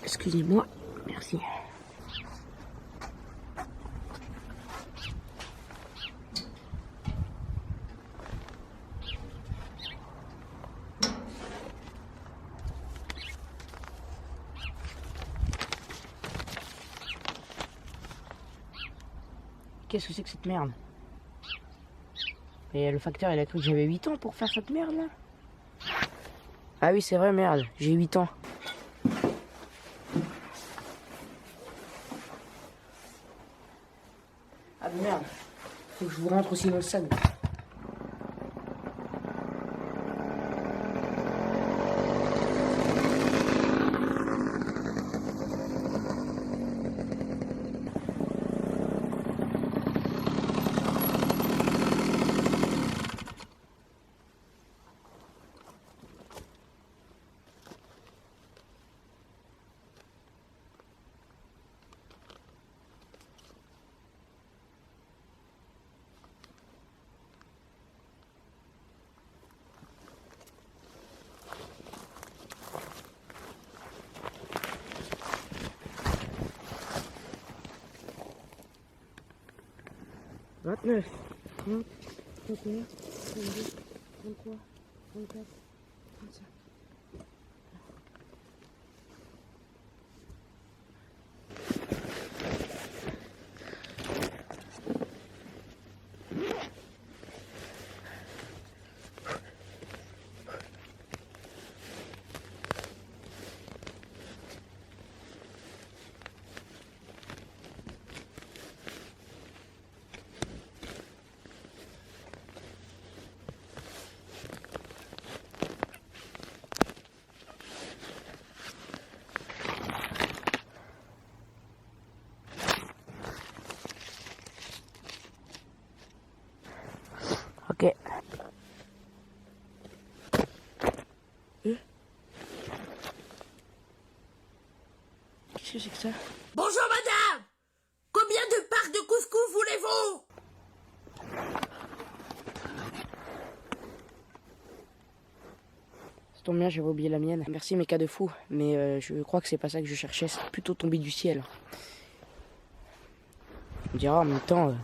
Excusez-moi, merci. Qu'est-ce que c'est que cette merde? Et le facteur il a cru que j'avais 8 ans pour faire cette merde là. Ah oui c'est vrai, merde, j'ai 8 ans. Ah merde, faut que je vous rentre aussi dans le sac. Vingt-neuf, 30, 31, 32, 33, 34, 35. Ok. Qu'est-ce que c'est que ça? Bonjour madame! Combien de parts de couscous voulez-vous? Ça tombe bien, j'avais oublié la mienne. Merci mes cas de fou, mais je crois que c'est pas ça que je cherchais, c'est plutôt tombé du ciel. On dira en même temps,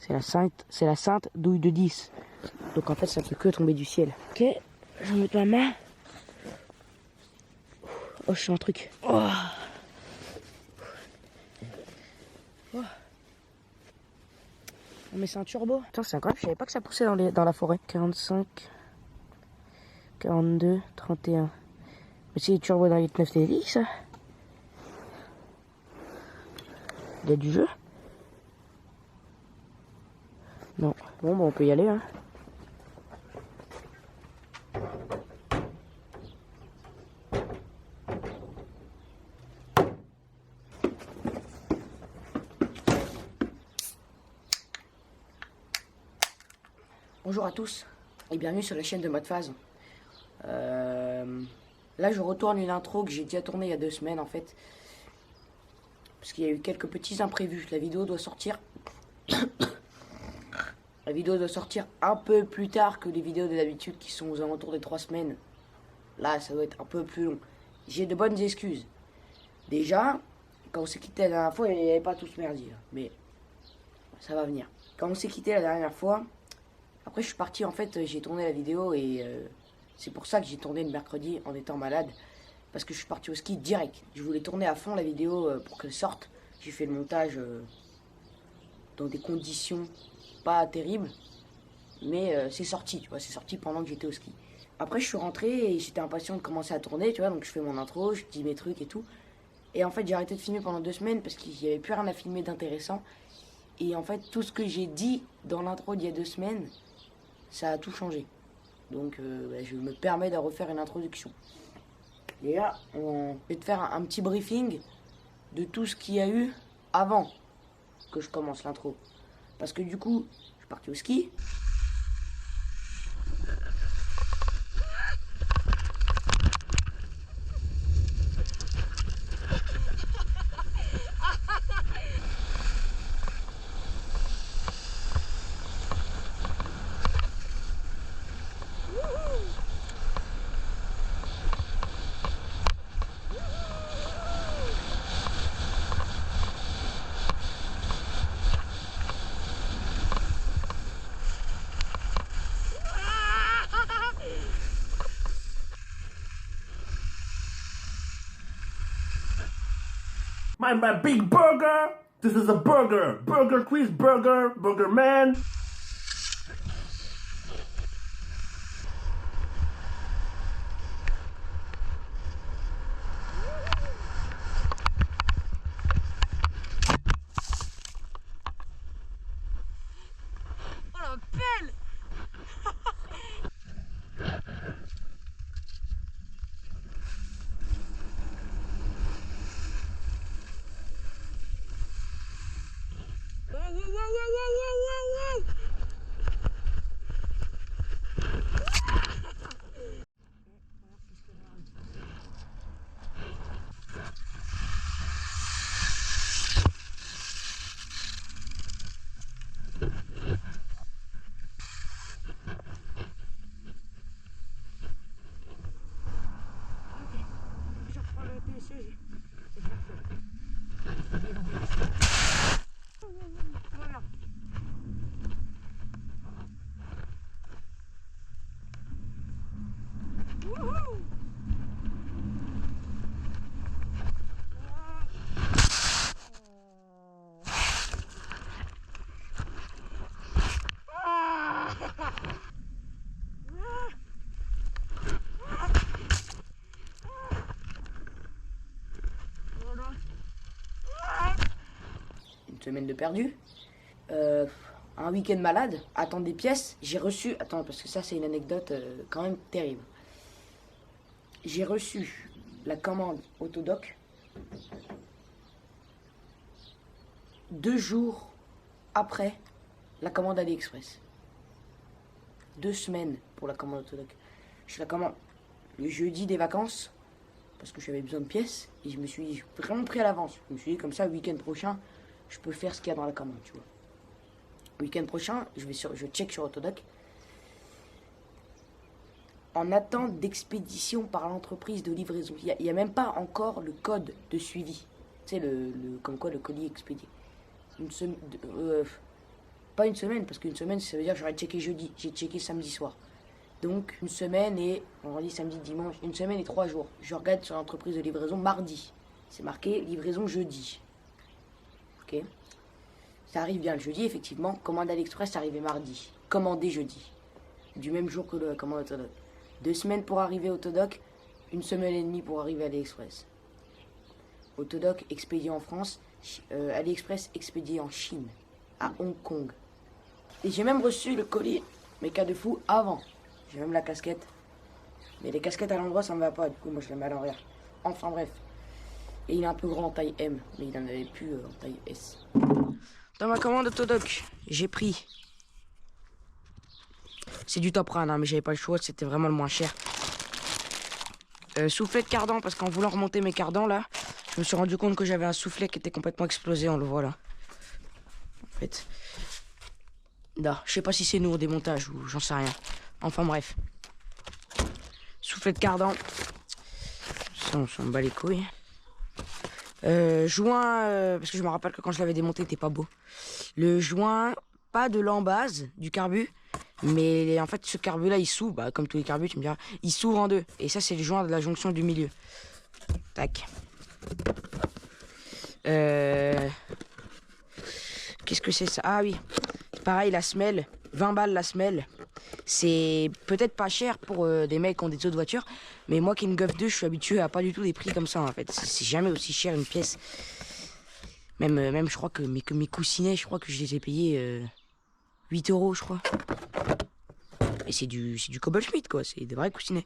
c'est la sainte douille de 10. Donc en fait ça peut que tomber du ciel. Ok, je vais mettre ma main. Oh, je sens un truc. Oh. Oh. Mais c'est un turbo. Putain, c'est incroyable, je savais pas que ça poussait dans la forêt. 45, 42, 31. Mais c'est turbo dans les 9 TDI, ça. Il y a du jeu? Non. Bon, bah on peut y aller, hein. Bonjour à tous et bienvenue sur la chaîne de Mode Phase. Là je retourne une intro que j'ai déjà tournée il y a 2 semaines en fait. Parce qu'il y a eu quelques petits imprévus. La vidéo doit sortir. La vidéo doit sortir un peu plus tard que les vidéos de d'habitude qui sont aux alentours des 3 semaines. Là ça doit être un peu plus long. J'ai de bonnes excuses. Déjà, quand on s'est quitté la dernière fois, il n'y avait pas tout ce merdier là. Mais ça va venir. Quand on s'est quitté la dernière fois, après je suis parti en fait, j'ai tourné la vidéo et c'est pour ça que j'ai tourné le mercredi en étant malade. Parce que je suis parti au ski direct. Je voulais tourner à fond la vidéo pour qu'elle sorte. J'ai fait le montage dans des conditions pas terribles. Mais c'est sorti, tu vois, c'est sorti pendant que j'étais au ski. Après je suis rentré et j'étais impatient de commencer à tourner, tu vois. Donc je fais mon intro, je dis mes trucs et tout. Et en fait j'ai arrêté de filmer pendant 2 semaines parce qu'il n'y avait plus rien à filmer d'intéressant. Et en fait tout ce que j'ai dit dans l'intro d'il y a 2 semaines, ça a tout changé. Donc je me permets de refaire une introduction. Déjà, je vais te faire un petit briefing de tout ce qu'il y a eu avant que je commence l'intro. Parce que du coup, je suis parti au ski. My big burger! This is a burger! Burger Quiz Burger! Burger Man! Oh la pelle! Je reprends le PC. C'est parfait. Voilà. Wouhou! Une semaine de perdu. Un week-end malade. Attendre des pièces. J'ai reçu... Attends, parce que ça, c'est une anecdote quand même terrible. J'ai reçu la commande Autodoc 2 jours après la commande AliExpress. 2 semaines pour la commande Autodoc. Je la commande le jeudi des vacances parce que j'avais besoin de pièces et je me suis vraiment pris à l'avance. Je me suis dit comme ça, le week-end prochain, je peux faire ce qu'il y a dans la commande, tu vois. Week-end prochain, je check sur Autodoc. En attente d'expédition par l'entreprise de livraison. Il n'y a même pas encore le code de suivi. Tu sais, comme quoi le colis expédié. Pas une semaine, parce qu'une semaine, ça veut dire que j'aurais checké jeudi. J'ai checké samedi soir. Donc, une semaine et, vendredi, samedi, dimanche, une semaine et 3 jours. Je regarde sur l'entreprise de livraison mardi. C'est marqué livraison jeudi. Ok. Ça arrive bien le jeudi, effectivement. Commande AliExpress, ça arrivait mardi. Commandé jeudi. Du même jour que la commande Autodoc. 2 semaines pour arriver Autodoc, 1 semaine et demie pour arriver à AliExpress. Autodoc expédié en France, AliExpress expédié en Chine, à Hong Kong. Et j'ai même reçu le colis, mes cas de fou, avant. J'ai même la casquette. Mais les casquettes à l'endroit, ça me va pas, du coup, moi je la mets à l'envers. Enfin bref. Et il est un peu grand en taille M, mais il en avait plus en taille S. Dans ma commande Autodoc, j'ai pris... C'est du top run, hein, mais j'avais pas le choix, c'était vraiment le moins cher. Soufflet de cardan, parce qu'en voulant remonter mes cardans là, je me suis rendu compte que j'avais un soufflet qui était complètement explosé, on le voit là. En fait. Non, je sais pas si c'est nous au démontage ou j'en sais rien. Enfin bref. Soufflet de cardan. Ça, on s'en bat les couilles. Joint, parce que je me rappelle que quand je l'avais démonté, il était pas beau. Le joint, pas de l'embase du carbu. Mais en fait, ce carbu-là, il s'ouvre, bah, comme tous les carbus, tu me diras, il s'ouvre en deux. Et ça, c'est le joint de la jonction du milieu. Tac. Qu'est-ce que c'est ça? Ah oui, pareil, la semelle, 20 balles la semelle. C'est peut-être pas cher pour des mecs qui ont des autres voitures. Mais moi qui ai une Golf 2, je suis habitué à pas du tout des prix comme ça, en fait. C'est jamais aussi cher une pièce. Même je crois que mes coussinets, je crois que je les ai payés 8 €, je crois. Et c'est du Cobalt Schmidt, quoi. C'est des vrais coussinets.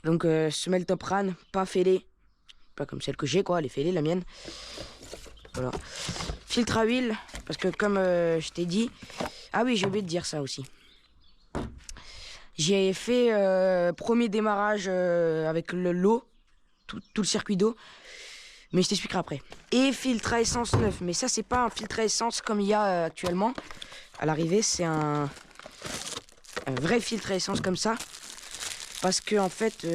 Donc, semelle top ran, pas fêlée. Pas comme celle que j'ai, quoi. Elle est fêlée, la mienne. Voilà. Filtre à huile, parce que comme je t'ai dit... Ah oui, j'ai oublié de dire ça aussi. J'ai fait premier démarrage avec l'eau, tout le circuit d'eau. Mais je t'expliquerai après. Et filtre à essence neuf. Mais ça, c'est pas un filtre à essence comme il y a actuellement. À l'arrivée, c'est un vrai filtre à essence comme ça. Parce que, en fait,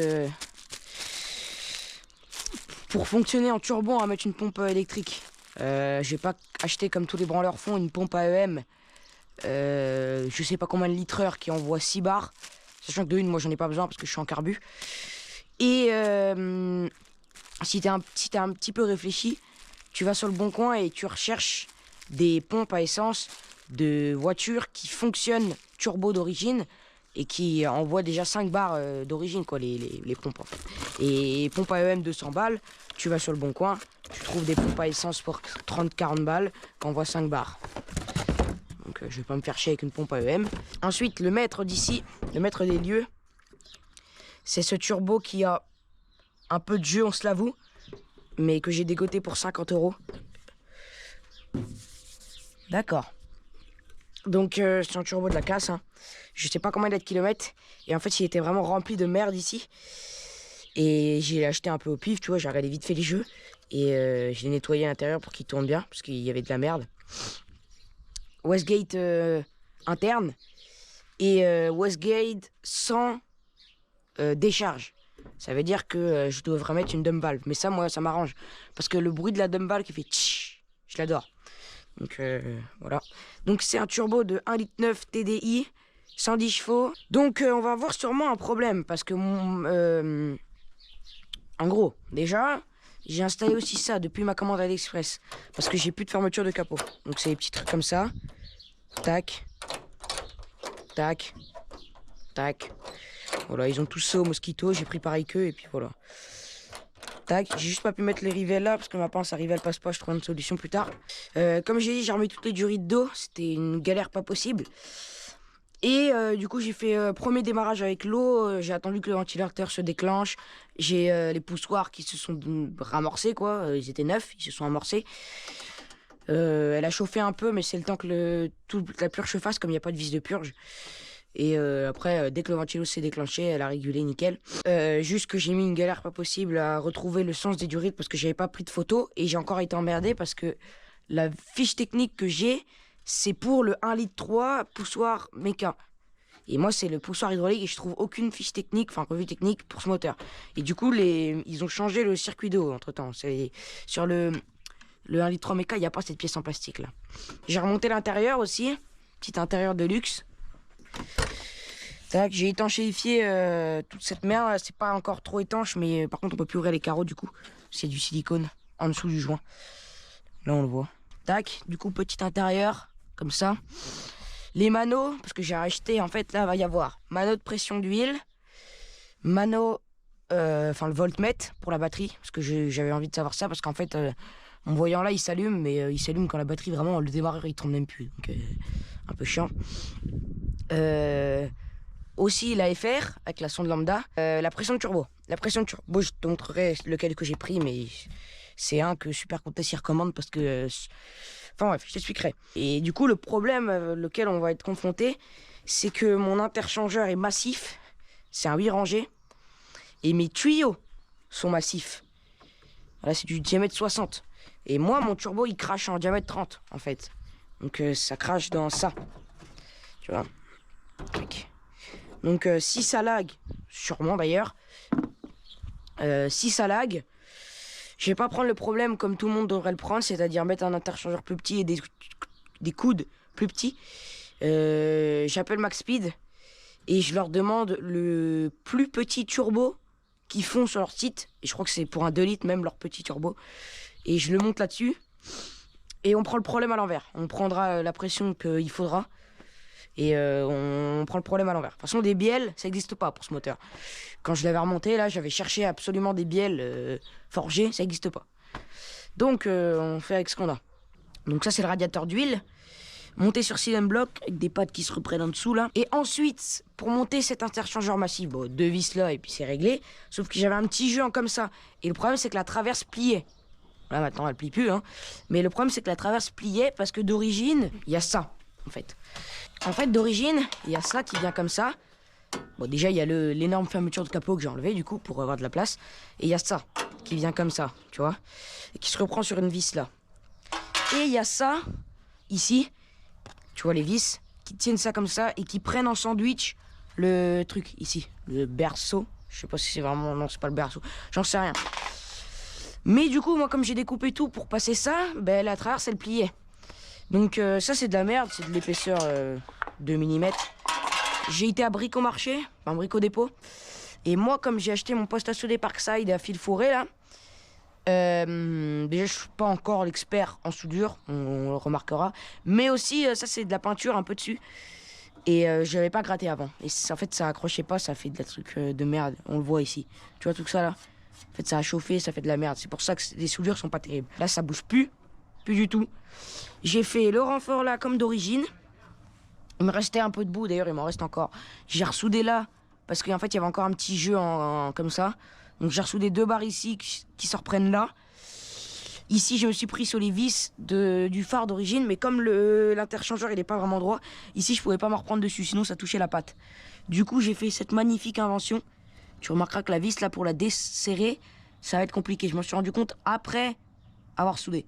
pour fonctionner en turbo, on va mettre une pompe électrique. Je vais pas acheter comme tous les branleurs font une pompe AEM. Je sais pas combien de litres qui envoie 6 bars. Sachant que de une, moi, j'en ai pas besoin parce que je suis en carbu. Et... si t'es un petit peu réfléchi, tu vas sur le bon coin et tu recherches des pompes à essence de voitures qui fonctionnent turbo d'origine et qui envoient déjà 5 bars d'origine, quoi, les pompes. En fait. Et pompe AEM 200 balles, tu vas sur le bon coin, tu trouves des pompes à essence pour 30-40 balles qui envoient 5 bars. Donc je vais pas me faire chier avec une pompe AEM. Ensuite, le maître d'ici, le maître des lieux, c'est ce turbo qui a un peu de jeu, on se l'avoue, mais que j'ai dégoté pour 50 €. D'accord. Donc c'est un turbo de la casse. Hein. Je sais pas combien il a de kilomètres. Et en fait, il était vraiment rempli de merde ici. Et j'ai acheté un peu au pif, tu vois, j'ai regardé vite fait les jeux. Et je l'ai nettoyé à l'intérieur pour qu'il tourne bien, parce qu'il y avait de la merde. Westgate interne. Et Westgate sans décharge. Ça veut dire que je devrais mettre une dump valve. Mais ça, moi, ça m'arrange. Parce que le bruit de la dump valve qui fait tch, je l'adore. Donc, voilà. Donc, c'est un turbo de 1,9 litre TDI, 110 chevaux. Donc, on va avoir sûrement un problème. Parce que, en gros, déjà, j'ai installé aussi ça depuis ma commande AliExpress. Parce que j'ai plus de fermeture de capot. Donc, c'est des petits trucs comme ça. Tac. Tac. Tac. Voilà, ils ont tous ça au mosquito, j'ai pris pareil qu'eux et puis voilà. Tac, j'ai juste pas pu mettre les rivets là parce que ma pince à rivelle passe pas, je trouve une solution plus tard. Comme j'ai dit, j'ai remis toutes les durites d'eau, c'était une galère pas possible. Et du coup, j'ai fait premier démarrage avec l'eau, j'ai attendu que le ventilateur se déclenche. J'ai les poussoirs qui se sont ramorcés, quoi, ils étaient neufs, ils se sont amorcés. Elle a chauffé un peu, mais c'est le temps que toute la purge se fasse, comme il n'y a pas de vis de purge. Et après, dès que le ventilo s'est déclenché, elle a régulé nickel. Juste que j'ai mis une galère pas possible à retrouver le sens des durites parce que j'avais pas pris de photos. Et j'ai encore été emmerdé parce que la fiche technique que j'ai, c'est pour le 1,3 litre poussoir méca. Et moi, c'est le poussoir hydraulique et je trouve aucune fiche technique, enfin revue technique pour ce moteur. Et du coup, ils ont changé le circuit d'eau entre-temps. Sur le 1,3 litre méca, il n'y a pas cette pièce en plastique là. J'ai remonté l'intérieur aussi, petit intérieur de luxe. Tac, j'ai étanchéifié toute cette merde. C'est pas encore trop étanche, mais par contre on peut plus ouvrir les carreaux du coup. C'est du silicone en dessous du joint. Là on le voit. Tac, du coup petit intérieur, comme ça. Les manos, parce que j'ai acheté en fait, là va y avoir mano de pression d'huile, mano, enfin le voltmètre pour la batterie, parce que j'avais envie de savoir ça, parce qu'en fait en voyant là il s'allume, mais il s'allume quand la batterie vraiment le démarreur il tourne même plus, donc un peu chiant. Aussi la FR avec la sonde lambda, la pression de turbo. La pression de turbo, je te montrerai lequel que j'ai pris, mais c'est un que Super Comtesse s'y recommande parce que... Enfin bref, je t'expliquerai. Et du coup, le problème lequel on va être confronté, c'est que mon interchangeur est massif, c'est un 8 rangées, et mes tuyaux sont massifs. Là, c'est du diamètre 60. Et moi, mon turbo, il crache en diamètre 30, en fait. Donc ça crache dans ça. Tu vois. Donc si ça lag, sûrement d'ailleurs, si ça lag, je vais pas prendre le problème comme tout le monde devrait le prendre, c'est-à-dire mettre un interchangeur plus petit et des coudes plus petits. J'appelle MaxSpeed et je leur demande le plus petit turbo qu'ils font sur leur site. Et je crois que c'est pour un 2 litres même leur petit turbo. Et je le monte là-dessus. Et on prend le problème à l'envers. On prendra la pression qu'il faudra. Et on prend le problème à l'envers. De toute façon, des bielles, ça n'existe pas pour ce moteur. Quand je l'avais remonté, là, j'avais cherché absolument des bielles forgées, ça n'existe pas. Donc, on fait avec ce qu'on a. Donc ça, c'est le radiateur d'huile. monter sur Silent Block avec des pattes qui se reprennent en dessous là. Et ensuite, pour monter cet interchangeur massif, bon, 2 vis là et puis c'est réglé. Sauf que j'avais un petit jeu comme ça. Et le problème, c'est que la traverse pliait. Là maintenant, elle plie plus, hein. Mais le problème, c'est que la traverse pliait parce que d'origine, il y a ça, en fait. En fait, d'origine, il y a ça qui vient comme ça. Bon, déjà, il y a l'énorme fermeture de capot que j'ai enlevé, du coup, pour avoir de la place. Et il y a ça qui vient comme ça, tu vois, et qui se reprend sur une vis là. Et il y a ça, ici, tu vois les vis, qui tiennent ça comme ça et qui prennent en sandwich le truc, ici, le berceau. Je sais pas si c'est vraiment... Non, c'est pas le berceau, j'en sais rien. Mais du coup, moi, comme j'ai découpé tout pour passer ça, ben, la traverse, elle pliait. Donc ça, c'est de la merde, c'est de l'épaisseur 2 mm. J'ai été à Bricomarché, enfin Brico Dépôt. Et moi, comme j'ai acheté mon poste à souder Parkside à fil fourré, là, déjà, je suis pas encore l'expert en soudure, on le remarquera. Mais aussi, ça, c'est de la peinture un peu dessus. Et je l'avais pas gratté avant. Et en fait, ça accrochait pas, ça fait de la truc de merde. On le voit ici. Tu vois tout ça, là? En fait, ça a chauffé, ça fait de la merde. C'est pour ça que les soudures sont pas terribles. Là, ça bouge plus du tout. J'ai fait le renfort, là, comme d'origine. Il me restait un peu de bout, d'ailleurs, il m'en reste encore. J'ai ressoudé là, parce qu'en fait, il y avait encore un petit jeu comme ça. Donc, j'ai ressoudé 2 barres ici qui se reprennent là. Ici, je me suis pris sur les vis du phare d'origine, mais comme l'interchangeur, il n'est pas vraiment droit, ici, je pouvais pas me reprendre dessus, sinon ça touchait la patte. Du coup, j'ai fait cette magnifique invention. Tu remarqueras que la vis, là, pour la desserrer, ça va être compliqué. Je m'en suis rendu compte après avoir soudé.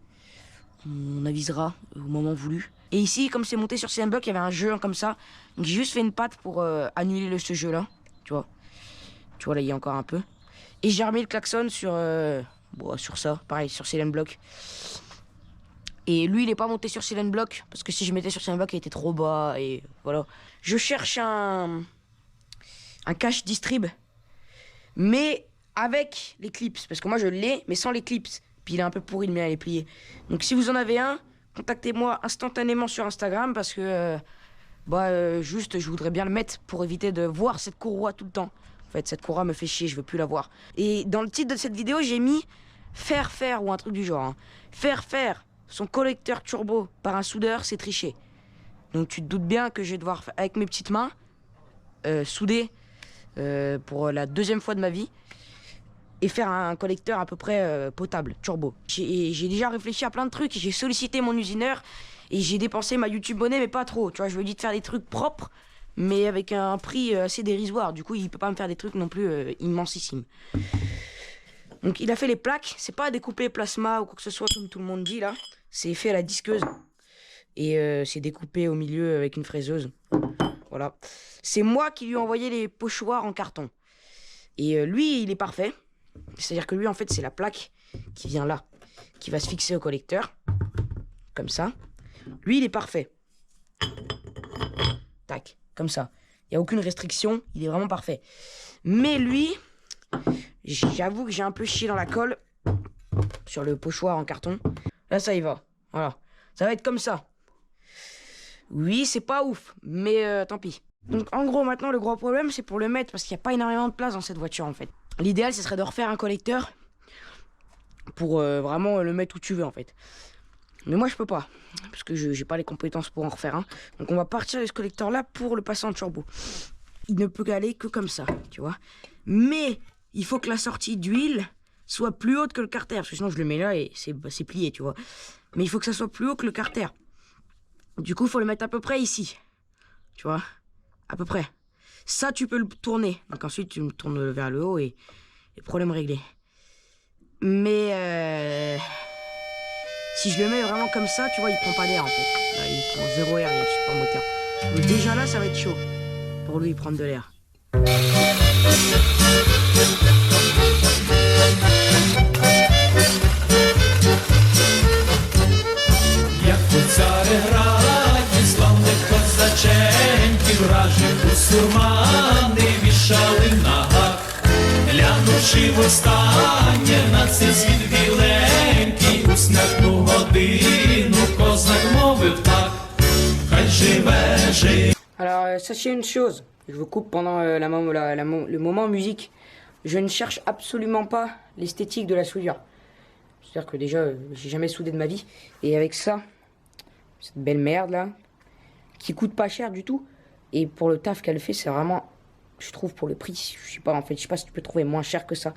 On avisera au moment voulu. Et ici, comme c'est monté sur Silent Block, il y avait un jeu comme ça. Donc j'ai juste fait une patte pour annuler ce jeu-là. Tu vois, là, il y a encore un peu. Et j'ai remis le klaxon sur ça, pareil, sur Silent Block. Et lui, il n'est pas monté sur Silent Block, parce que si je mettais sur Silent Block, il était trop bas, et voilà. Je cherche un cache distrib, mais avec les clips, parce que moi je l'ai, mais sans les clips. Puis il est un peu pourri, le mien, il est plié. Donc si vous en avez un, contactez-moi instantanément sur Instagram, parce que, juste, je voudrais bien le mettre pour éviter de voir cette courroie tout le temps. En fait, cette courroie me fait chier, je veux plus la voir. Et dans le titre de cette vidéo, j'ai mis faire ou un truc du genre. Hein. Faire son collecteur turbo par un soudeur, c'est tricher. Donc tu te doutes bien que je vais devoir, avec mes petites mains, souder pour la 2e fois de ma vie et faire un collecteur à peu près potable, turbo. J'ai déjà réfléchi à plein de trucs, j'ai sollicité mon usineur et j'ai dépensé ma YouTube monnaie, mais pas trop. Tu vois, je lui ai dit de faire des trucs propres, mais avec un prix assez dérisoire. Du coup, il peut pas me faire des trucs non plus immensissimes. Donc, il a fait les plaques. C'est pas découpé plasma ou quoi que ce soit, comme tout le monde dit, là. C'est fait à la disqueuse. Et c'est découpé au milieu avec une fraiseuse. Voilà. C'est moi qui lui ai envoyé les pochoirs en carton. Et lui, il est parfait. C'est-à-dire que lui, en fait, c'est la plaque qui vient là, qui va se fixer au collecteur. Comme ça. Lui, il est parfait. Tac, comme ça. Il n'y a aucune restriction, il est vraiment parfait. Mais lui, j'avoue que j'ai un peu chié dans la colle sur le pochoir en carton. Là, ça y va. Voilà. Ça va être comme ça. Oui, c'est pas ouf, mais tant pis. Donc, en gros, maintenant, le gros problème, c'est pour le mettre, parce qu'il n'y a pas énormément de place dans cette voiture, en fait. L'idéal, ce serait de refaire un collecteur pour vraiment le mettre où tu veux, en fait. Mais moi, je peux pas, parce que j'ai pas les compétences pour en refaire un. Donc, on va partir de ce collecteur-là pour le passer en turbo. Il ne peut aller que comme ça, tu vois. Mais il faut que la sortie d'huile soit plus haute que le carter, parce que sinon, je le mets là et c'est plié, tu vois. Mais il faut que ça soit plus haut que le carter. Du coup, il faut le mettre à peu près ici, tu vois, à peu près. Ça, tu peux le tourner. Donc ensuite, tu me tournes vers le haut et problème réglé. Mais si je le mets vraiment comme ça, tu vois, il prend pas d'air en fait. Là, il prend 0 air, il y a le super moteur. Donc déjà là, ça va être chaud pour lui prendre de l'air. Сурмани вішали на гак, глянувши востаннє на цей світ біленький, у смертну годину козак мовив так, хай живе. Alors, sachez une chose, je vous coupe pendant le moment musique. Je ne cherche absolument pas l'esthétique de la soudure. C'est-à-dire que déjà, j'ai jamais soudé de ma vie. Et avec ça, cette belle merde là, qui coûte pas cher du tout. Et pour le taf qu'elle fait, c'est vraiment, je trouve, pour le prix, je sais pas, en fait, je sais pas si tu peux trouver moins cher que ça.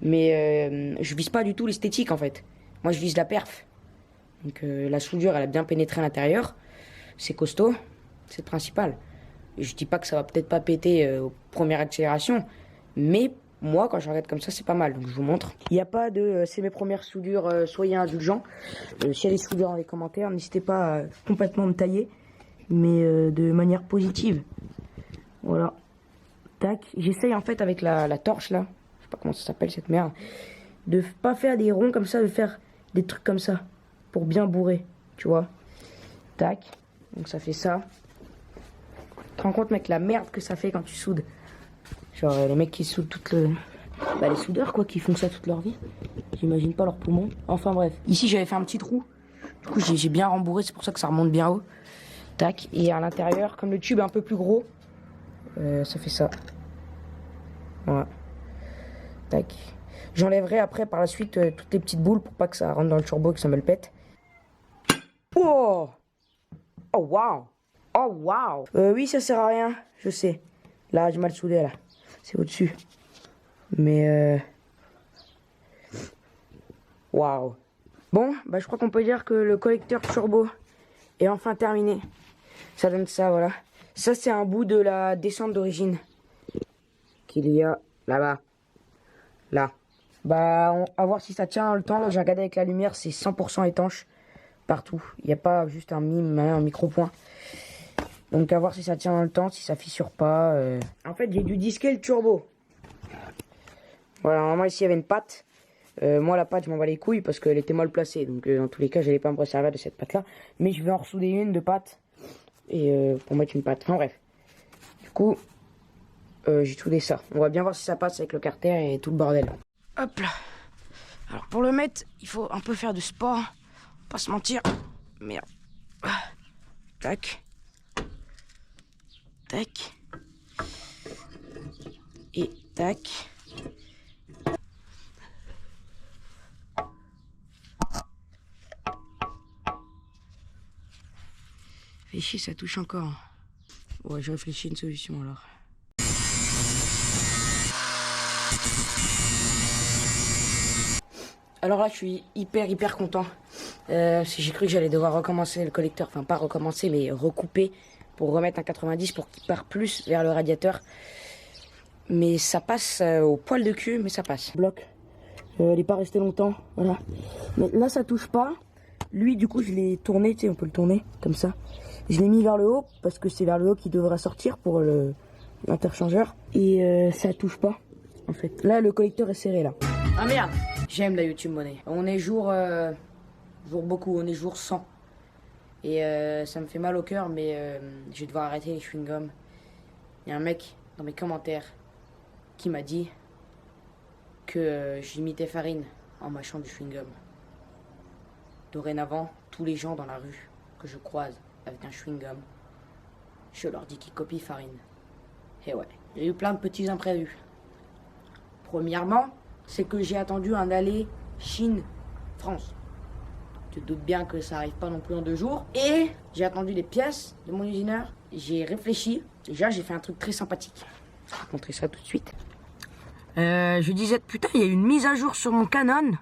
Mais je vise pas du tout l'esthétique, en fait. Moi, je vise la perf. Donc la soudure, elle a bien pénétré à l'intérieur. C'est costaud, c'est le principal. Je dis pas que ça va peut-être pas péter aux premières accélérations, mais moi, quand je regarde comme ça, c'est pas mal. Donc je vous montre. Il n'y a pas de c'est mes premières soudures, soyez indulgents. S'il y a des soudures dans les commentaires, n'hésitez pas à complètement me tailler, mais de manière positive. Voilà. Tac. J'essaye en fait avec la torche là, je sais pas comment ça s'appelle cette merde, de pas faire des ronds comme ça, de faire des trucs comme ça, pour bien bourrer, tu vois. Tac. Donc ça fait ça. Tu te rends compte, mec, la merde que ça fait quand tu soudes. Genre les mecs qui soudent toutes le... Bah les soudeurs quoi, qui font ça toute leur vie. J'imagine pas leurs poumons. Enfin bref. Ici j'avais fait un petit trou. Du coup j'ai bien rembourré, c'est pour ça que ça remonte bien haut. Tac. Et à l'intérieur, comme le tube est un peu plus gros, ça fait ça. Voilà. Tac. J'enlèverai après par la suite toutes les petites boules pour pas que ça rentre dans le turbo et que ça me le pète. Oh! Oh waouh! Oh waouh! Oui, ça sert à rien, je sais. Là, j'ai mal soudé là. C'est au-dessus. Mais waouh! Bon, bah je crois qu'on peut dire que le collecteur turbo est enfin terminé. Ça donne ça, voilà. Ça, c'est un bout de la descente d'origine qu'il y a là-bas. Là. Bah, on va voir si ça tient dans le temps. Là, j'ai regardé avec la lumière, c'est 100% étanche partout. Il n'y a pas juste un micro-point. Donc, à voir si ça tient dans le temps, si ça fissure pas. En fait, j'ai dû disquer le turbo. Voilà, normalement, ici, il y avait une patte. Moi, la patte, je m'en bats les couilles parce qu'elle était mal placée. Donc, dans tous les cas, je n'allais pas me resservir de cette patte-là. Mais je vais en ressouder une de patte. Et pour mettre une patte. Enfin, bref. Du coup, j'ai soudé ça. On va bien voir si ça passe avec le carter et tout le bordel. Hop là. Alors, pour le mettre, il faut un peu faire de sport. Pas se mentir. Merde. Tac. Tac. Et tac. Fais chier, ça touche encore. Ouais, je réfléchis à une solution alors. Alors là, je suis hyper content. J'ai cru que j'allais devoir recommencer le collecteur. Enfin, pas recommencer, mais recouper pour remettre un 90 pour qu'il parte plus vers le radiateur. Mais ça passe au poil de cul, mais ça passe. Bloc. Elle n'est pas restée longtemps. Voilà. Mais là, ça touche pas. Lui, du coup, je l'ai tourné. Tu sais, on peut le tourner comme ça. Je l'ai mis vers le haut parce que c'est vers le haut qu'il devra sortir pour l'interchangeur. Et ça touche pas, en fait. Là, le collecteur est serré, là. Ah merde! J'aime la YouTube Money. On est jour beaucoup, on est jour 100. Et ça me fait mal au cœur, mais je vais devoir arrêter les chewing-gums. Il y a un mec dans mes commentaires qui m'a dit que j'imitais Farine en mâchant du chewing-gum. Dorénavant, tous les gens dans la rue que je croise avec un chewing-gum, je leur dis qu'ils copient Farine. Et ouais, il y a eu plein de petits imprévus. Premièrement, c'est que j'ai attendu un aller Chine-France. Tu te doutes bien que ça arrive pas non plus en 2 jours. Et j'ai attendu les pièces de mon usineur. J'ai réfléchi. Déjà, j'ai fait un truc très sympathique. Je vais te montrer ça tout de suite. Je disais, putain, il y a une mise à jour sur mon Canon.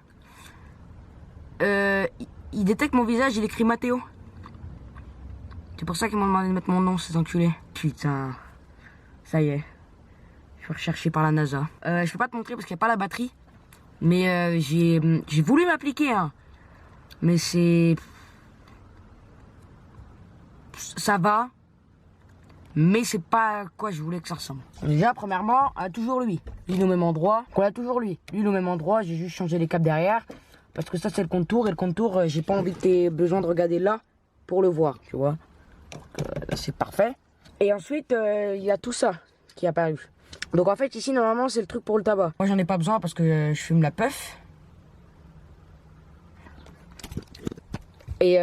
Il détecte mon visage, il écrit Mathéo. C'est pour ça qu'ils m'ont demandé de mettre mon nom, ces enculés. Putain. Ça y est. Je suis recherché par la NASA. Je peux pas te montrer parce qu'il n'y a pas la batterie. Mais j'ai voulu m'appliquer, hein. Mais c'est... Ça va. Mais c'est pas à quoi je voulais que ça ressemble. Déjà, premièrement, on a toujours lui. Lui, au même endroit. On a toujours lui. Lui, au même endroit. J'ai juste changé les câbles derrière. Parce que ça, c'est le contour. Et le contour, j'ai pas envie que t'aies besoin de regarder là pour le voir, tu vois. Là, c'est parfait. Et ensuite, il y a tout ça qui est apparu. Donc en fait, ici, normalement, c'est le truc pour le tabac. Moi, j'en ai pas besoin parce que je fume la puff. Et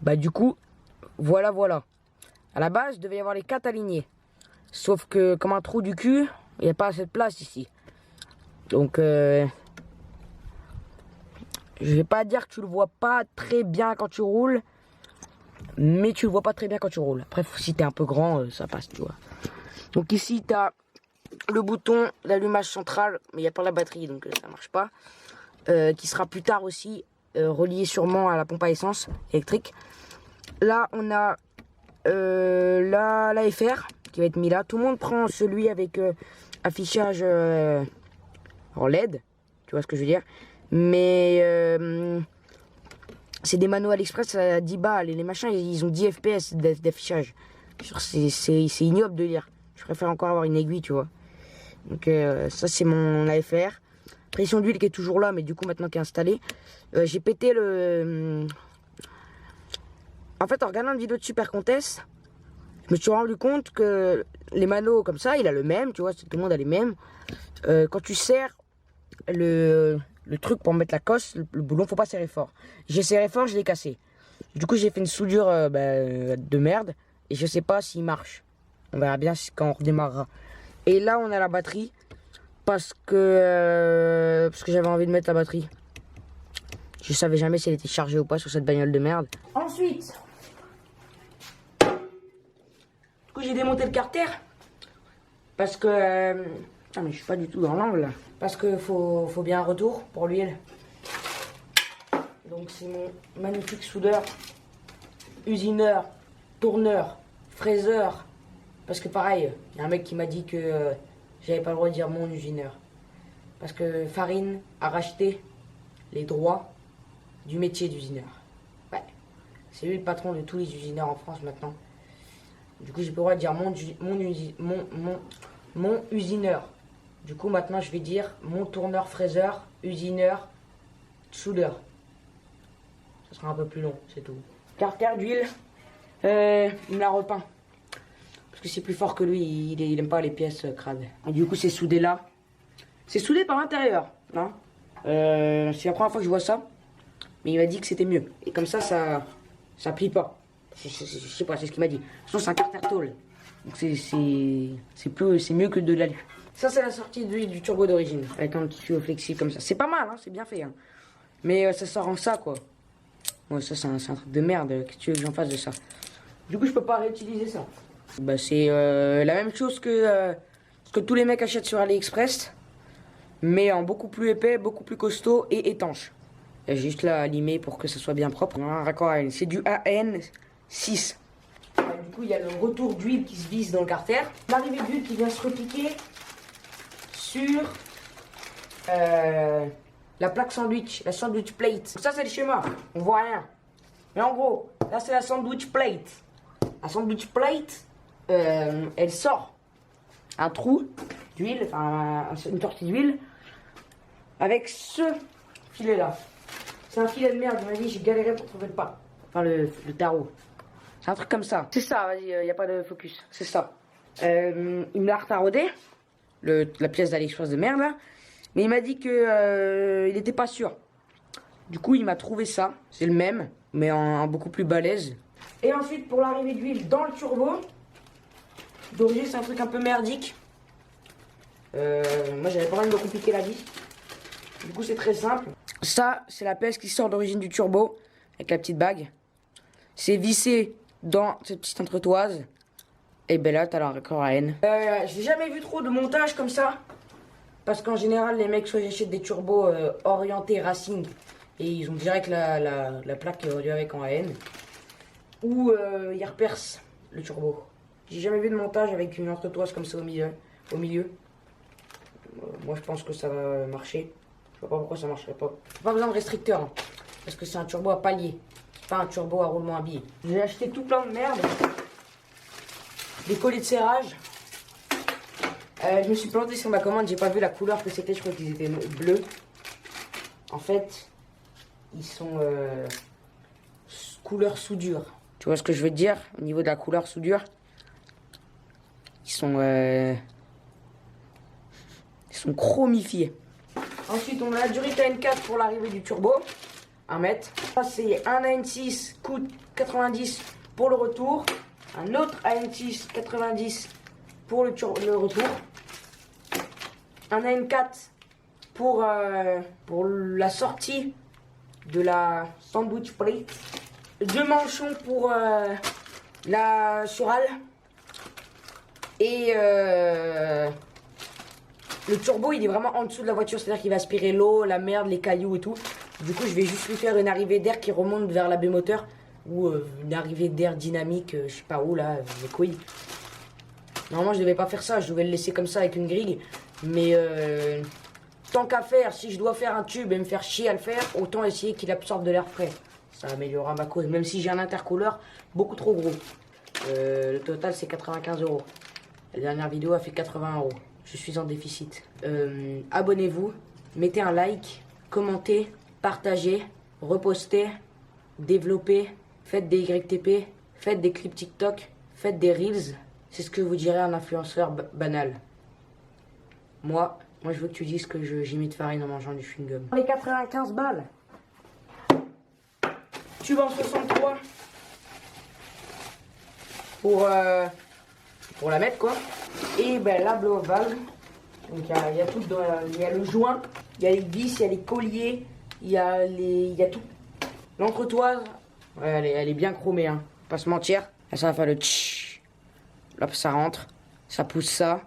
bah du coup, voilà. À la base, il devait y avoir les 4 alignés. Sauf que, comme un trou du cul, il n'y a pas assez de place ici. Donc, Je vais pas dire que tu le vois pas très bien quand tu roules, mais tu le vois pas très bien quand tu roules. Après, si t'es un peu grand, ça passe, tu vois. Donc ici, t'as le bouton d'allumage central, mais il n'y a pas la batterie, donc ça marche pas. Qui sera plus tard aussi relié sûrement à la pompe à essence électrique. Là, on a la FR qui va être mis là. Tout le monde prend celui avec affichage en LED, tu vois ce que je veux dire. Mais c'est des manuels express à 10 balles et les machins ils ont 10 fps d'affichage. C'est ignoble de lire. Je préfère encore avoir une aiguille, tu vois. Donc ça c'est mon AFR. Pression d'huile qui est toujours là, mais du coup maintenant qui est installée. J'ai pété le... En fait, en regardant une vidéo de Super Contest, je me suis rendu compte que les manos comme ça, il a le même, tu vois, tout le monde a les mêmes. Quand tu serres le truc pour mettre la cosse, le boulon, faut pas serrer fort. J'ai serré fort, je l'ai cassé. Du coup, j'ai fait une soudure de merde et je sais pas s'il marche. On verra bien quand on redémarrera. Et là, on a la batterie parce que j'avais envie de mettre la batterie. Je savais jamais si elle était chargée ou pas sur cette bagnole de merde. Ensuite, du coup, j'ai démonté le carter parce que ah mais je suis pas du tout dans l'angle là. Parce que faut bien un retour pour l'huile. Donc c'est mon magnifique soudeur, usineur, tourneur, fraiseur. Parce que pareil, il y a un mec qui m'a dit que j'avais pas le droit de dire mon usineur. Parce que Farine a racheté les droits du métier d'usineur. Ouais, c'est lui le patron de tous les usineurs en France maintenant. Du coup j'ai pas le droit de dire mon usineur. Du coup, maintenant, je vais dire mon tourneur, fraiseur, usineur, soudeur. Ça sera un peu plus long, c'est tout. Carter d'huile, il me l'a repeint. Parce que c'est plus fort que lui, il aime pas les pièces crades. Et du coup, c'est soudé là. C'est soudé par l'intérieur, hein. C'est la première fois que je vois ça. Mais il m'a dit que c'était mieux. Et comme ça plie pas. Je sais pas, c'est ce qu'il m'a dit. Sinon, c'est un carter tôle. Donc, c'est mieux que de l'alu. Ça, c'est la sortie du turbo d'origine, avec un petit tuyau flexible comme ça. C'est pas mal, hein, c'est bien fait. Hein. Mais ça sort en ça, quoi. Ouais, ça, c'est un truc de merde. Qu'est-ce que tu veux que j'en fasse de ça? Du coup, je peux pas réutiliser ça. Bah, c'est la même chose que ce que tous les mecs achètent sur AliExpress, mais en beaucoup plus épais, beaucoup plus costaud et étanche. J'ai juste là à limer pour que ça soit bien propre. Un raccord AN. C'est du AN6. Du coup, il y a le retour d'huile qui se visse dans le carter. L'arrivée d'huile qui vient se repiquer sur la plaque sandwich, la sandwich plate. Ça, c'est le schéma, on voit rien. Mais en gros, là, c'est la sandwich plate. La sandwich plate, elle sort un trou d'huile, enfin une sortie d'huile, avec ce filet-là. C'est un filet de merde, il m'a dit, j'ai galéré pour trouver le pas. Enfin, le tarot. C'est un truc comme ça. C'est ça, vas-y, il n'y a pas de focus. C'est ça. Il me l'a retaraudé. La pièce d'AliExpress de merde là, mais il m'a dit que il n'était pas sûr. Du coup il m'a trouvé ça, c'est le même mais en beaucoup plus balèze. Et ensuite pour l'arrivée d'huile dans le turbo d'origine, c'est un truc un peu merdique. Moi j'avais pas envie de me compliquer la vie, du coup c'est très simple. Ça c'est la pièce qui sort d'origine du turbo avec la petite bague. C'est vissé dans cette petite entretoise. Et ben là, t'as le raccord AN. J'ai jamais vu trop de montage comme ça. Parce qu'en général, les mecs, soit ils achètent des turbos orientés racing. Et ils ont direct la plaque reliée avec en AN. Ou ils repercent le turbo. J'ai jamais vu de montage avec une entretoise comme ça au milieu. Moi, je pense que ça va marcher. Je vois pas pourquoi ça marcherait pas. Pas besoin de restricteur. Hein, parce que c'est un turbo à palier. C'est pas un turbo à roulement à billes. J'ai acheté tout plein de merde. Des colliers de serrage. Je me suis planté sur ma commande, j'ai pas vu la couleur que c'était, je crois qu'ils étaient bleus. En fait, ils sont couleur soudure. Tu vois ce que je veux te dire au niveau de la couleur soudure? Ils sont chromifiés. Ensuite, on a la durite AN4 pour l'arrivée du turbo. 1 mètre. Ça, c'est un AN6, coûte 90 pour le retour. Un autre AN6 90 pour le retour. Un AN4 pour la sortie de la sandwich plate, 2 manchons pour la surale et le turbo il est vraiment en dessous de la voiture, c'est-à-dire qu'il va aspirer l'eau, la merde, les cailloux et tout. Du coup je vais juste lui faire une arrivée d'air qui remonte vers la B-moteur ou une arrivée d'air dynamique, je sais pas où là, les couilles. Normalement je devais pas faire ça, je devais le laisser comme ça avec une grille, mais tant qu'à faire, si je dois faire un tube et me faire chier à le faire, autant essayer qu'il absorbe de l'air frais. Ça améliorera ma cause, même si j'ai un intercooleur beaucoup trop gros. Le total c'est 95 €. La dernière vidéo a fait 80 €. Je suis en déficit. Abonnez-vous, mettez un like, commentez, partagez, repostez, développez, faites des YTP, faites des clips TikTok, faites des Reels. C'est ce que vous direz à un influenceur banal. Moi je veux que tu dises que j'imite Farine en mangeant du chewing-gum. Les 95 balles. Tube en 63. Pour la mettre quoi. Et ben la blow valve. Donc il y a tout dedans. Il y a le joint, il y a les vis, il y a les colliers, il y a tout. L'entretoise, ouais, elle est bien chromée, hein. Pas se mentir. Là, ça va faire le tch. Là ça rentre. Ça pousse ça.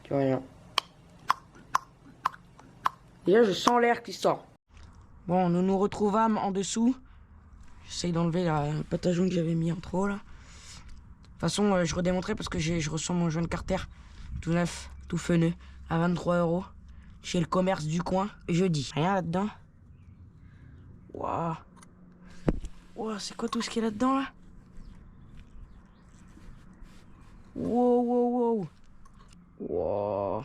Tu vois rien. Et là je sens l'air qui sort. Bon, nous nous retrouvâmes en dessous. J'essaye d'enlever la pâte à jaune que j'avais mis en trop là. De toute façon, je redémontrais parce que je reçois mon joint Carter tout neuf, tout feneux, à 23 € chez le commerce du coin. Jeudi. Rien là-dedans. Waouh. Waouh, c'est quoi tout ce qu'il y a là-dedans là? Wow, wow, wow. Wow.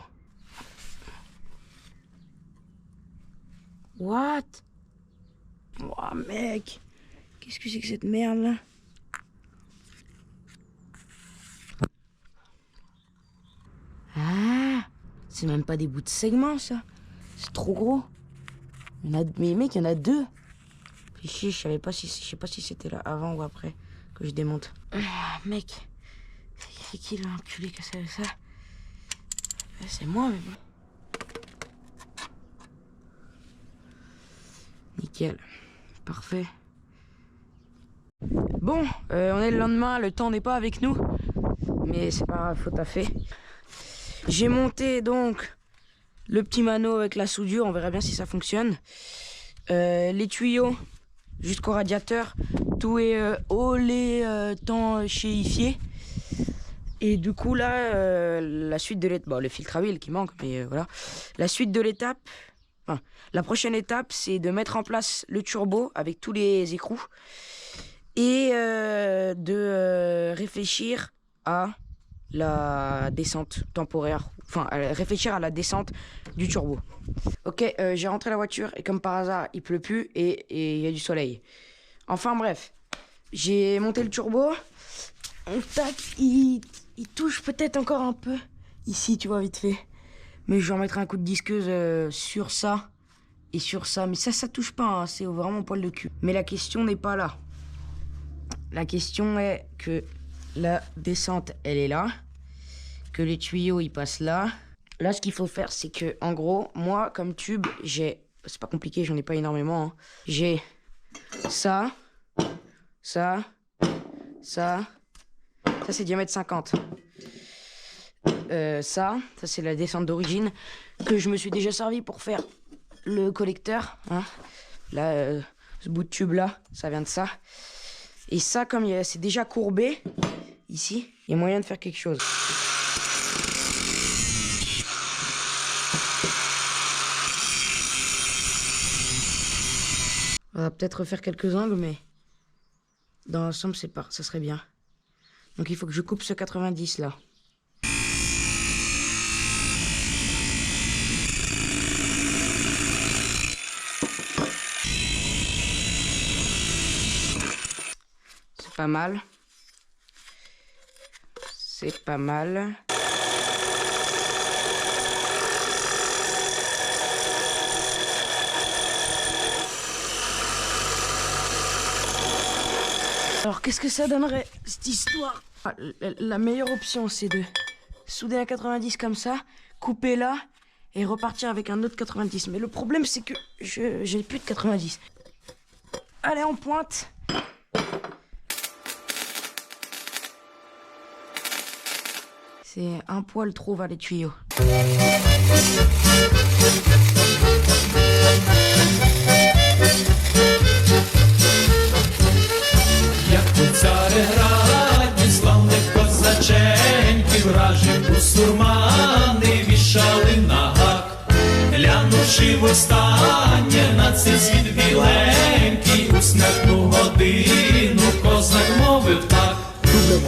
What? Oh mec, qu'est-ce que c'est que cette merde là? Ah, c'est même pas des bouts de segments ça. C'est trop gros. Mais mec, il y en a 2. Fais chier, je sais pas si c'était là avant ou après que je démonte. Ah, mec, c'est qui l'enculé qui a fait ça? C'est moi mais bon. Nickel, parfait. Bon, on est le lendemain, le temps n'est pas avec nous, mais c'est pas grave, faut taffer. J'ai monté donc le petit mano avec la soudure, on verra bien si ça fonctionne. Les tuyaux jusqu'au radiateur, tout est étanchéifié. Et du coup là, la suite de l'étape, bon, le filtre à huile qui manque, mais voilà. La suite de l'étape. Enfin, la prochaine étape, c'est de mettre en place le turbo avec tous les écrous et de réfléchir à la descente temporaire, enfin réfléchir à la descente du turbo. Ok, j'ai rentré la voiture et comme par hasard, il pleut plus et il y a du soleil. Enfin bref, j'ai monté le turbo. On tac, il touche peut-être encore un peu ici, tu vois, vite fait. Mais je vais en mettre un coup de disqueuse sur ça et sur ça. Mais ça touche pas, hein, c'est vraiment poil de cul. Mais la question n'est pas là. La question est que la descente, elle est là. Que les tuyaux, ils passent là. Là, ce qu'il faut faire, c'est que, en gros, moi, comme tube, j'ai... C'est pas compliqué, j'en ai pas énormément. Hein. J'ai ça, ça, ça. Ça, c'est diamètre 50. Ça c'est la descente d'origine que je me suis déjà servi pour faire le collecteur, hein. Là, ce bout de tube là, ça vient de ça. Et ça, comme c'est déjà courbé ici, il y a moyen de faire quelque chose. On va peut-être refaire quelques angles, mais dans l'ensemble, ça serait bien. Donc il faut que je coupe ce 90 là. Pas mal. C'est pas mal. Alors qu'est-ce que ça donnerait cette histoire? La meilleure option c'est de souder un 90 comme ça, couper là et repartir avec un autre 90. Mais le problème, c'est que j'ai plus de 90. Allez, on pointe. C'est un poil trop vers les tuyaux. Як у Цареграді славних козаченьків вражі бусурмани вішали на гак, глянувши востаннє на цей світ біленький, у смертну годину козак мовив так: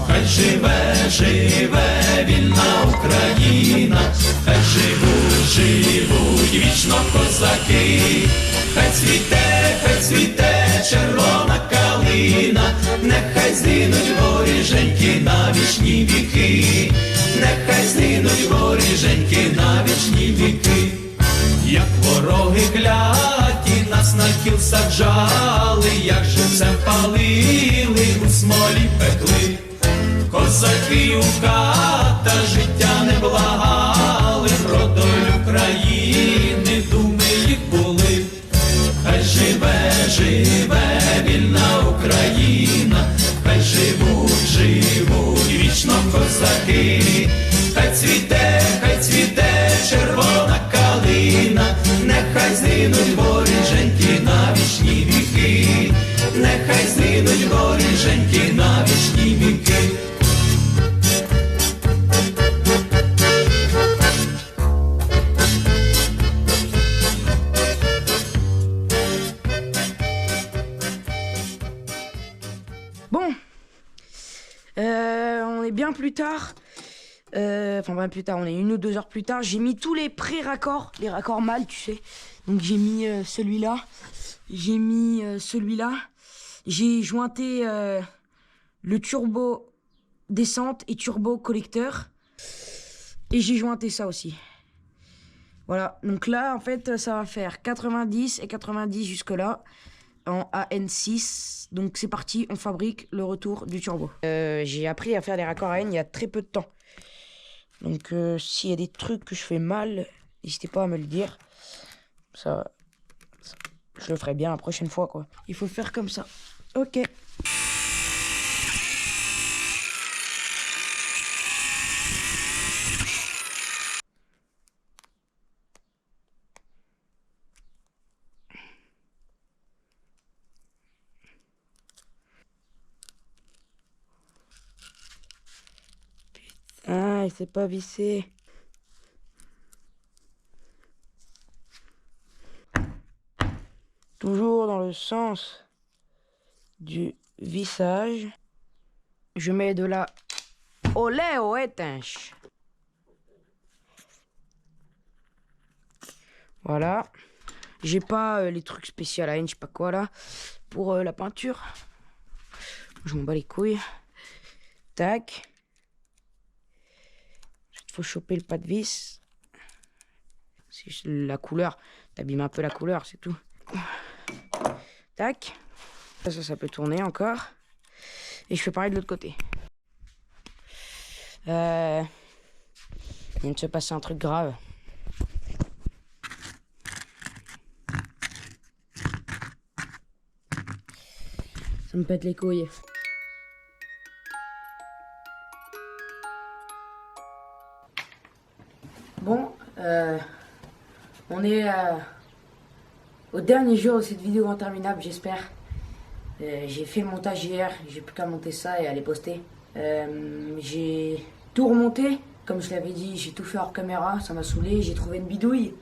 хай живе, живе вільна Україна, хай живуть вічно козаки, хай цвіте червона калина, нехай злинуть воріженьки на вічні віки, нехай злинуть воріженьки на вічні віки. Як вороги кляті нас на кіл саджали, як живцем палили, у смолі пекли, козаки у ката життя не благали, про долю країни думи їх були. Хай живе, живе вільна Україна, хай живуть вічно козаки, хай цвіте червона калина, нехай злинуть воріженьки на вічні віки, нехай злинуть воріженьки на вічні віки. Bon, on est bien plus tard. Enfin, bien plus tard, on est 1 ou 2 heures plus tard. J'ai mis tous les pré-raccords, les raccords mâles, tu sais. Donc j'ai mis celui-là, j'ai mis celui-là. J'ai jointé le turbo descente et turbo collecteur. Et j'ai jointé ça aussi. Voilà, donc là, en fait, ça va faire 90 et 90 jusque-là. En AN6, donc c'est parti, on fabrique le retour du turbo. J'ai appris à faire des raccords AN il y a très peu de temps. Donc s'il y a des trucs que je fais mal, n'hésitez pas à me le dire. Ça, je le ferai bien la prochaine fois, quoi. Il faut faire comme ça. Ok. Ah, il s'est pas vissé. Toujours dans le sens du vissage. Je mets de la oléo étanche. Voilà. J'ai pas les trucs spéciaux à la haine, je sais pas quoi là. Pour la peinture. Je m'en bats les couilles. Tac. Faut choper le pas de vis. C'est la couleur. T'abîmes un peu la couleur, c'est tout. Tac. Ça peut tourner encore. Et je fais pareil de l'autre côté. Il vient de se passer un truc grave. Ça me pète les couilles. Bon, on est au dernier jour de cette vidéo interminable, j'espère. J'ai fait le montage hier, j'ai plus qu'à monter ça et à les poster. J'ai tout remonté, comme je l'avais dit, j'ai tout fait hors caméra, ça m'a saoulé. J'ai trouvé une bidouille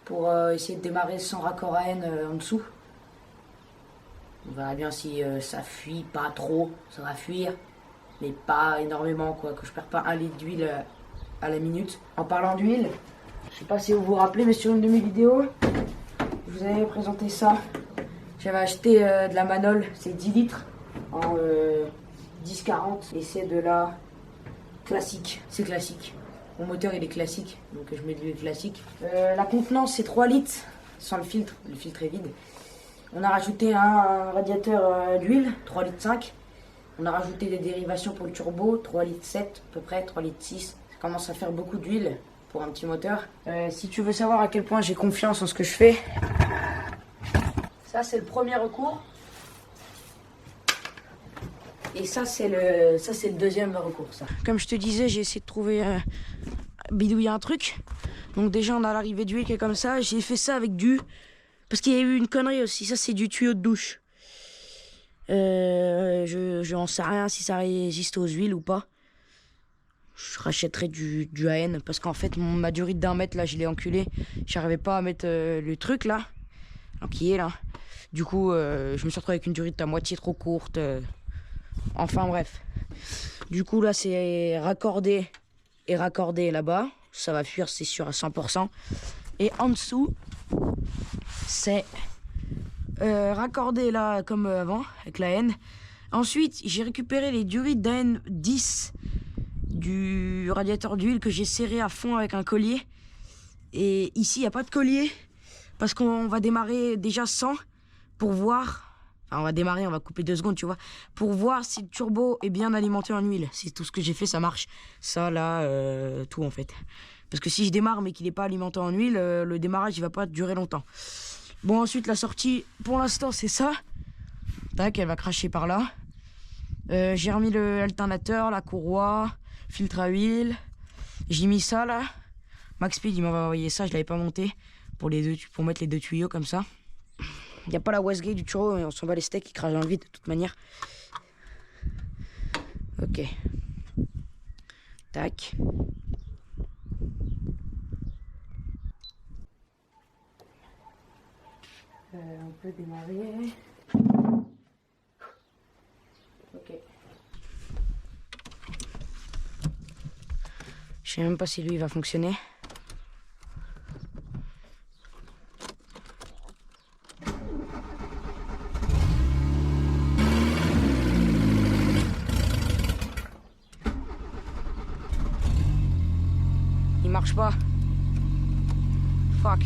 pour essayer de démarrer sans raccord AN en dessous. On verra bien si ça fuit pas trop, ça va fuir, mais pas énormément, quoi, que je perds pas 1 litre d'huile à la minute. En parlant d'huile, je sais pas si vous vous rappelez, mais sur une de mes vidéos, je vous avais présenté ça. J'avais acheté de la Manol, c'est 10 litres en 10-40 et c'est de la classique, c'est classique. Mon moteur il est classique, donc je mets de l'huile classique. La contenance c'est 3 litres sans le filtre est vide. On a rajouté un radiateur d'huile, 3 litres 5. On a rajouté des dérivations pour le turbo, 3 litres 7 à peu près, 3 litres 6. Ça commence à faire beaucoup d'huile pour un petit moteur. Si tu veux savoir à quel point j'ai confiance en ce que je fais, ça c'est le premier recours. Et ça c'est le deuxième recours. Ça. Comme je te disais, j'ai essayé de trouver bidouiller un truc. Donc déjà on a l'arrivée d'huile qui est comme ça. J'ai fait ça avec parce qu'il y a eu une connerie aussi. Ça c'est du tuyau de douche. Je n'en sais rien si ça résiste aux huiles ou pas. Je rachèterai du AN parce qu'en fait ma durite d'1 mètre là je l'ai enculé. J'arrivais pas à mettre le truc là, qui est là. Du coup je me suis retrouvé avec une durite à moitié trop courte. Enfin bref. Du coup là c'est raccordé et raccordé là-bas. Ça va fuir c'est sûr à 100%. Et en dessous c'est raccordé là comme avant avec la N. Ensuite j'ai récupéré les durites d'AN 10 du radiateur d'huile que j'ai serré à fond avec un collier. Et ici il n'y a pas de collier parce qu'on va démarrer déjà sans pour voir. Enfin on va démarrer, on va couper 2 secondes tu vois, pour voir si le turbo est bien alimenté en huile. C'est tout ce que j'ai fait, ça marche. Ça là, tout en fait. Parce que si je démarre mais qu'il n'est pas alimenté en huile, le démarrage il va pas durer longtemps. Bon ensuite la sortie pour l'instant c'est ça. Tac, elle va cracher par là. J'ai remis l'alternateur, la courroie, filtre à huile. J'ai mis ça là. Max Speed il m'avait envoyé ça, je l'avais pas monté pour mettre les 2 tuyaux comme ça. Il n'y a pas la Westgate du turbo, on s'en bat les steaks, il crache dans le vide de toute manière. Ok. Tac. On peut démarrer. Ok. Je sais même pas si lui va fonctionner. Il marche pas. Fuck.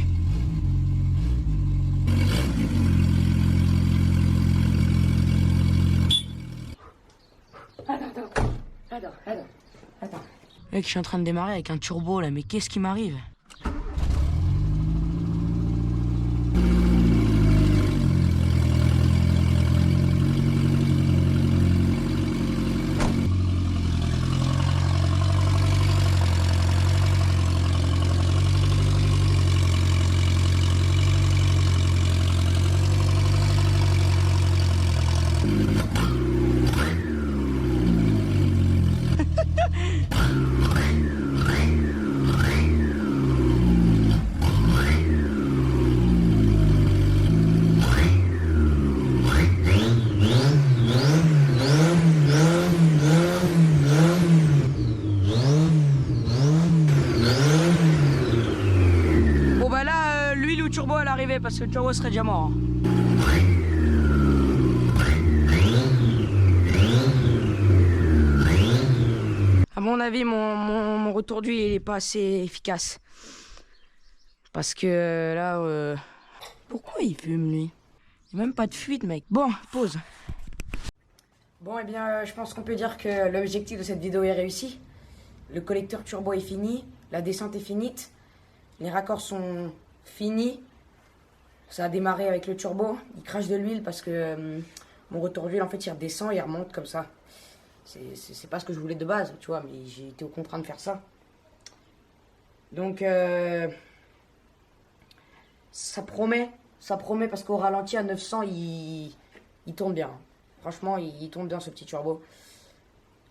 Attends. Mec, je suis en train de démarrer avec un turbo là, mais qu'est-ce qui m'arrive? Turbo à l'arrivée parce que le turbo serait déjà mort. À mon avis, mon retour d'huile il est pas assez efficace. Parce que là, pourquoi il fume lui? Il n'y a même pas de fuite, mec. Bon, pause. Bon, eh bien, je pense qu'on peut dire que l'objectif de cette vidéo est réussi. Le collecteur turbo est fini, la descente est finie, les raccords sont finis. Ça a démarré avec le turbo. Il crache de l'huile parce que mon retour d'huile, en fait, il redescend et il remonte comme ça. C'est pas ce que je voulais de base, tu vois, mais j'ai été contraint de faire ça. Donc, ça promet parce qu'au ralenti à 900, il tourne bien. Franchement, il tourne bien ce petit turbo.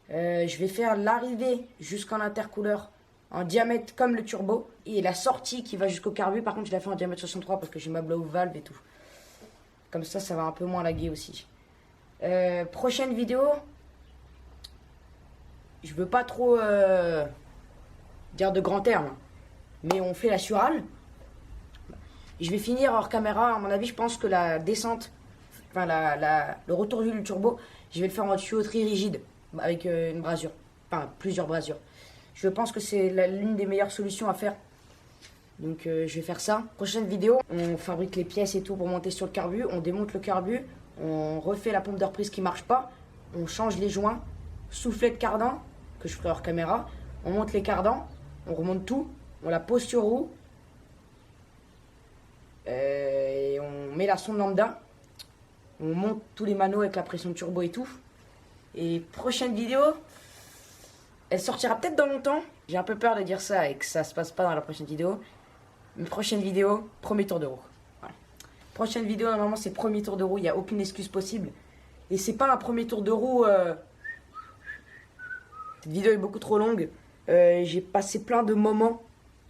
Je vais faire l'arrivée jusqu'en intercouleur en diamètre comme le turbo. Et la sortie qui va jusqu'au carbu, par contre, je la fais en diamètre 63 parce que j'ai ma blow valve et tout. Comme ça, ça va un peu moins laguer aussi. Prochaine vidéo. Je veux pas trop dire de grands termes. Mais on fait la surale. Je vais finir hors caméra. À mon avis, je pense que la descente, enfin le retour du turbo, je vais le faire en tuyauterie rigide. Avec une brasure. Enfin, plusieurs brasures. Je pense que c'est l'une des meilleures solutions à faire. Donc je vais faire ça. Prochaine vidéo, on fabrique les pièces et tout pour monter sur le carbu. On démonte le carbu. On refait la pompe de reprise qui marche pas. On change les joints. Soufflet de cardan, que je ferai hors caméra. On monte les cardans. On remonte tout. on la pose sur roue. Et on met la sonde lambda. On monte tous les manos avec la pression turbo et tout. Et prochaine vidéo, elle sortira peut-être dans longtemps. J'ai un peu peur de dire ça et que ça se passe pas dans la prochaine vidéo. Mais prochaine vidéo, premier tour de roue. Voilà. Prochaine vidéo, normalement c'est premier tour de roue, il n'y a aucune excuse possible. Et c'est pas un premier tour de roue. Cette vidéo est beaucoup trop longue. J'ai passé plein de moments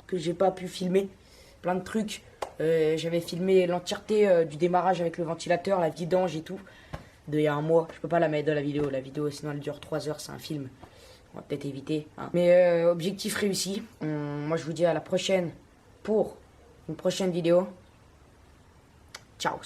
que j'ai pas pu filmer. Plein de trucs. J'avais filmé l'entièreté du démarrage avec le ventilateur, la vidange et tout. Il y a un mois. Je peux pas la mettre dans la vidéo. La vidéo, sinon elle dure 3 heures, c'est un film. On va peut-être éviter. Hein. Mais objectif réussi. Moi je vous dis à la prochaine pour une prochaine vidéo. Ciao.